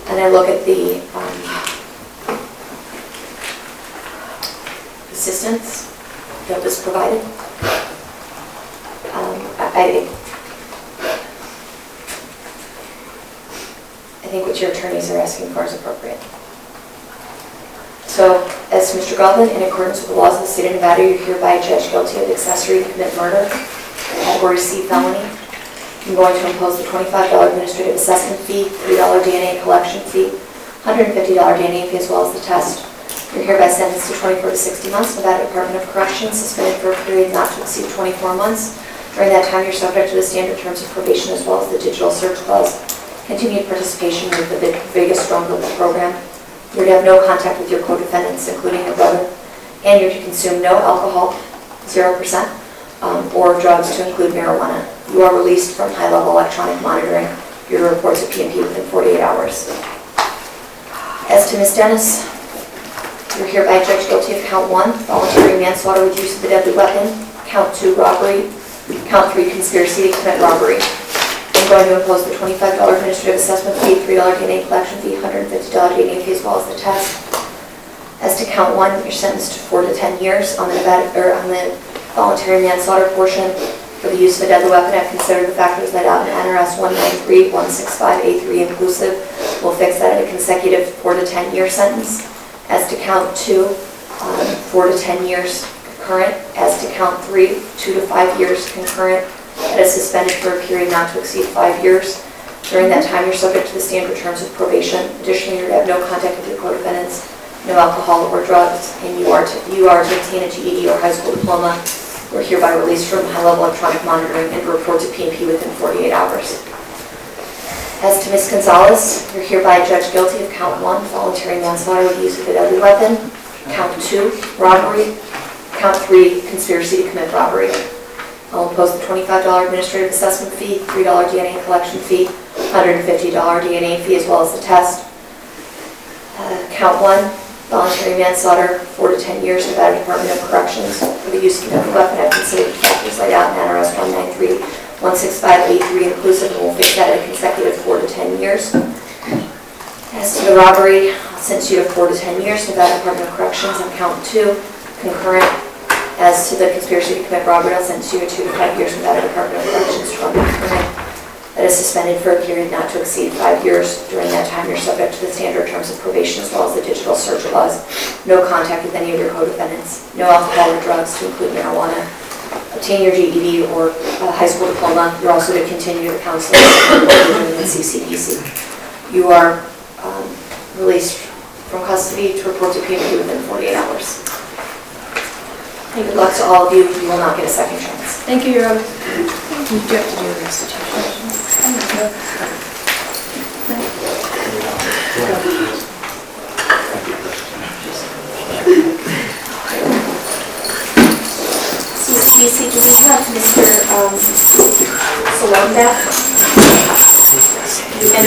and I look at the assistance that was provided, I think what your attorneys are asking for is appropriate. So, as Mr. Godwin, in accordance with the laws of the state of Nevada, you're hereby judged guilty of accessory to commit murder, category C felony. I'm going to impose the $25 administrative assessment fee, $3 DNA collection fee, $150 DNA fee, as well as the test. You're hereby sentenced to 24 to 60 months, Nevada Department of Corrections, suspended for a period not to exceed 24 months. During that time, you're subject to the standard terms of probation as well as the digital search clause. Continued participation with the biggest, stronger program. You're to have no contact with your co-defendants, including your brother. and you're to consume no alcohol, 0%, or drugs to include marijuana. You are released from high-level electronic monitoring. Your report to P&P within 48 hours. As to Ms. Dennis, you're hereby judged guilty of count 1, voluntary manslaughter with use of a deadly weapon, count 2, robbery, count 3, conspiracy to commit robbery. I'm going to impose the $25 administrative assessment fee, $3 DNA collection fee, $150 DNA fee, as well as the test. As to count 1, you're sentenced to 4 to 10 years on the voluntary manslaughter portion. For the use of a deadly weapon, I've considered the factors laid out in NRS 193.165A3 inclusive. We'll fix that at a consecutive 4 to 10 year sentence. As to count 2, 4 to 10 years concurrent. As to count 3, 2 to 5 years concurrent. That is suspended for a period not to exceed 5 years. During that time, you're subject to the standard terms of probation. Additionally, you're to have no contact with your co-defendants, no alcohol or drugs, and you are to obtain a GED or high school diploma. We're hereby released from high-level electronic monitoring and report to P&P within 48 hours. As to Ms. Gonzalez, you're hereby judged guilty of count 1, voluntary manslaughter with use of a deadly weapon, count 2, robbery, count 3, conspiracy to commit robbery. I'll impose the $25 administrative assessment fee, $3 DNA collection fee, $150 DNA fee, as well as the test. Count 1, voluntary manslaughter, 4 to 10 years, Nevada Department of Corrections. For the use of a deadly weapon, I've considered the factors laid out in NRS 193.165A3 inclusive, and we'll fix that at a consecutive 4 to 10 years. As to the robbery, I'll sentence you to 4 to 10 years, Nevada Department of Corrections on count 2, concurrent. As to the conspiracy to commit robbery, I'll sentence you to 2 to 5 years, Nevada Department of Corrections, concurrent. That is suspended for a period not to exceed 5 years. During that time, you're subject to the standard terms of probation as well as the digital search laws. No contact with any of your co-defendants. No alcohol or drugs to include marijuana. Obtain your GED or high school diploma. You're also to continue the counseling in CCDC. You are released from custody to report to P&P within 48 hours. Good luck to all of you. You will not get a second chance. Thank you, Your Honor. You do have to do a restitution. Casey, do we have Mr. Salone back? And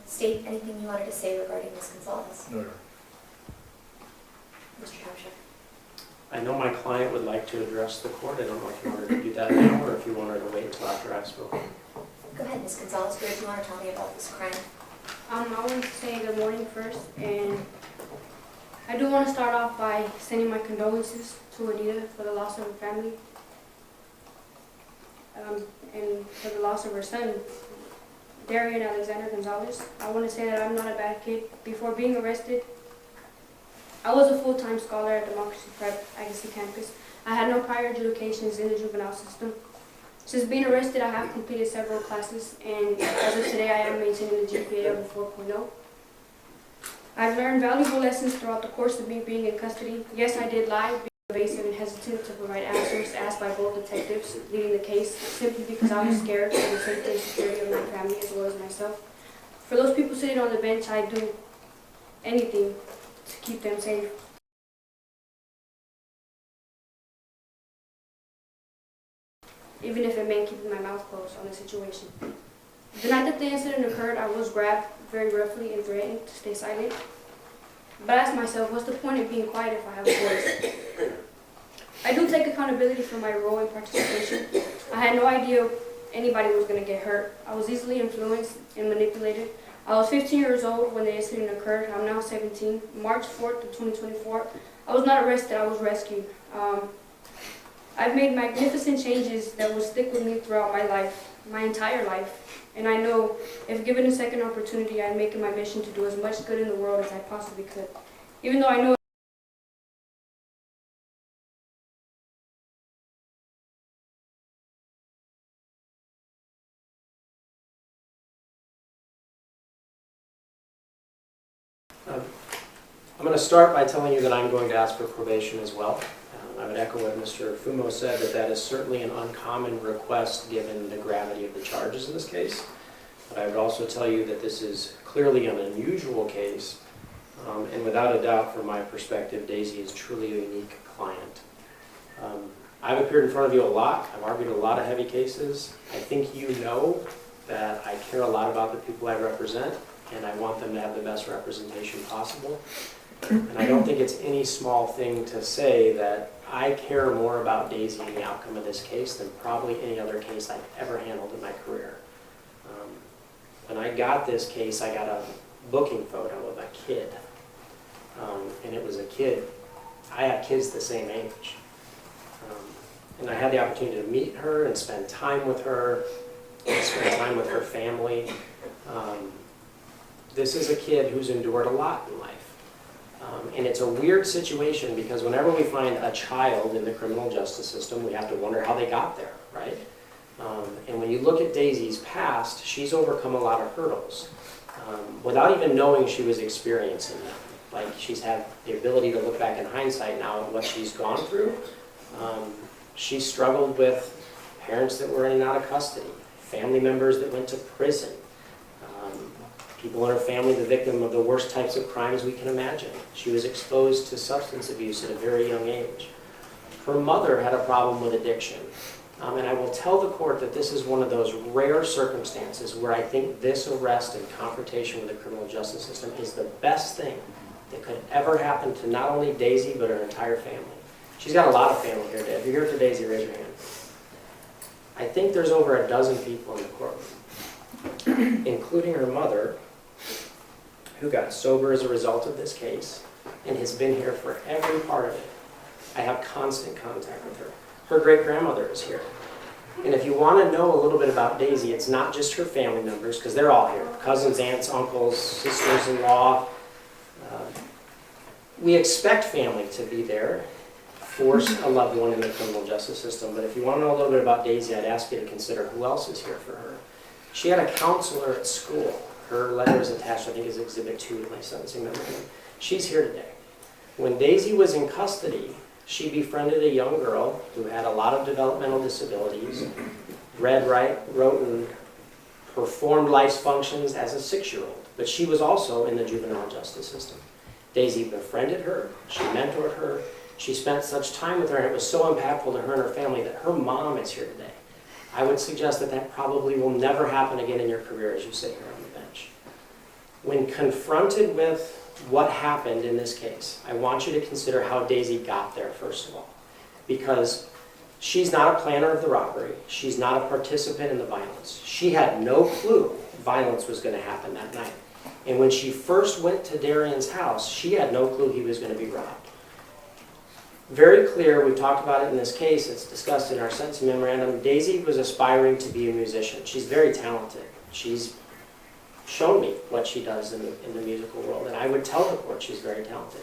state anything you wanted to say regarding Ms. Gonzalez? No. Mr. Township. I know my client would like to address the court. I don't know if you wanted to do that now or if you wanted to wait until after I've spoken. Go ahead, Ms. Gonzalez. What do you want to tell me about this crime? I want to say good morning first, and I do want to start off by sending my condolences to Anita for the loss of her family, and for the loss of her son, Darian Alexander Gonzalez. I want to say that I'm not a bad kid. Before being arrested, I was a full-time scholar at Democracy Prep Legacy campus. I had no prior educations in the juvenile system. Since being arrested, I have completed several classes, and as of today, I am maintaining a GPA of a 4.0. I've learned valuable lessons throughout the course of me being in custody. Yes, I did lie, being evasive and hesitant to provide answers asked by both detectives leading the case, simply because I was scared for the safety and security of my family as well as myself. For those people sitting on the bench, I do anything to keep them safe. Even if it meant keeping my mouth closed on the situation. The night that the incident occurred, I was grabbed very roughly and threatened to stay silent. But I asked myself, what's the point of being quiet if I have a voice? I do take accountability for my role in participation. I had no idea anybody was going to get hurt. I was easily influenced and manipulated. I was 15 years old when the incident occurred. I'm now 17. March 4th of 2024. I was not arrested, I was rescued. I've made magnificent changes that will stick with me throughout my life, my entire life. And I know if given a second opportunity, I'd make it my mission to do as much good in the world as I possibly could. Even though I know I'm going to start by telling you that I'm going to ask for probation as well. I would echo what Mr. Fumo said, that is certainly an uncommon request given the gravity of the charges in this case. But I would also tell you that this is clearly an unusual case And without a doubt, from my perspective, Daisy is truly a unique client. I've appeared in front of you a lot. I've argued a lot of heavy cases. I think you know that I care a lot about the people I represent, and I want them to have the best representation possible. And I don't think it's any small thing to say that I care more about Daisy and the outcome of this case than probably any other case I've ever handled in my career. When I got this case, I got a booking photo of a kid. And it was a kid. I had kids the same age. And I had the opportunity to meet her and spend time with her, and spend time with her family. This is a kid who's endured a lot in life. And it's a weird situation because whenever we find a child in the criminal justice system, we have to wonder how they got there, right? And when you look at Daisy's past, she's overcome a lot of hurdles without even knowing she was experiencing them. Like, she's had the ability to look back in hindsight now at what she's gone through. She struggled with parents that were in and out of custody, family members that went to prison, people in her family the victim of the worst types of crimes we can imagine. She was exposed to substance abuse at a very young age. Her mother had a problem with addiction. And I will tell the court that this is one of those rare circumstances where I think this arrest and confrontation with the criminal justice system is the best thing that could ever happen to not only Daisy, but her entire family. She's got a lot of family here today. If you're here for Daisy, raise your hand. I think there's over a dozen people in the courtroom, including her mother, who got sober as a result of this case and has been here for every part of it. I have constant contact with her. Her great-grandmother is here. And if you want to know a little bit about Daisy, it's not just her family members, because they're all here. Cousins, aunts, uncles, sisters-in-law. We expect family to be there for a loved one in the criminal justice system. But if you want to know a little bit about Daisy, I'd ask you to consider who else is here for her. She had a counselor at school. Her letter is attached, I think, as Exhibit 2 to my sentencing memorandum. She's here today. When Daisy was in custody, she befriended a young girl who had a lot of developmental disabilities, read, wrote, and performed life's functions as a 6-year-old. But she was also in the juvenile justice system. Daisy befriended her, she mentored her, she spent such time with her, and it was so impactful to her and her family that her mom is here today. I would suggest that that probably will never happen again in your career as you sit here on the bench. When confronted with what happened in this case, I want you to consider how Daisy got there, first of all. Because she's not a planner of the robbery. She's not a participant in the violence. She had no clue violence was going to happen that night. And when she first went to Darian's house, she had no clue he was going to be robbed. Very clear, we talked about it in this case, it's discussed in our sentencing memorandum, Daisy was aspiring to be a musician. She's very talented. She's shown me what she does in the musical world, and I would tell the court she's very talented.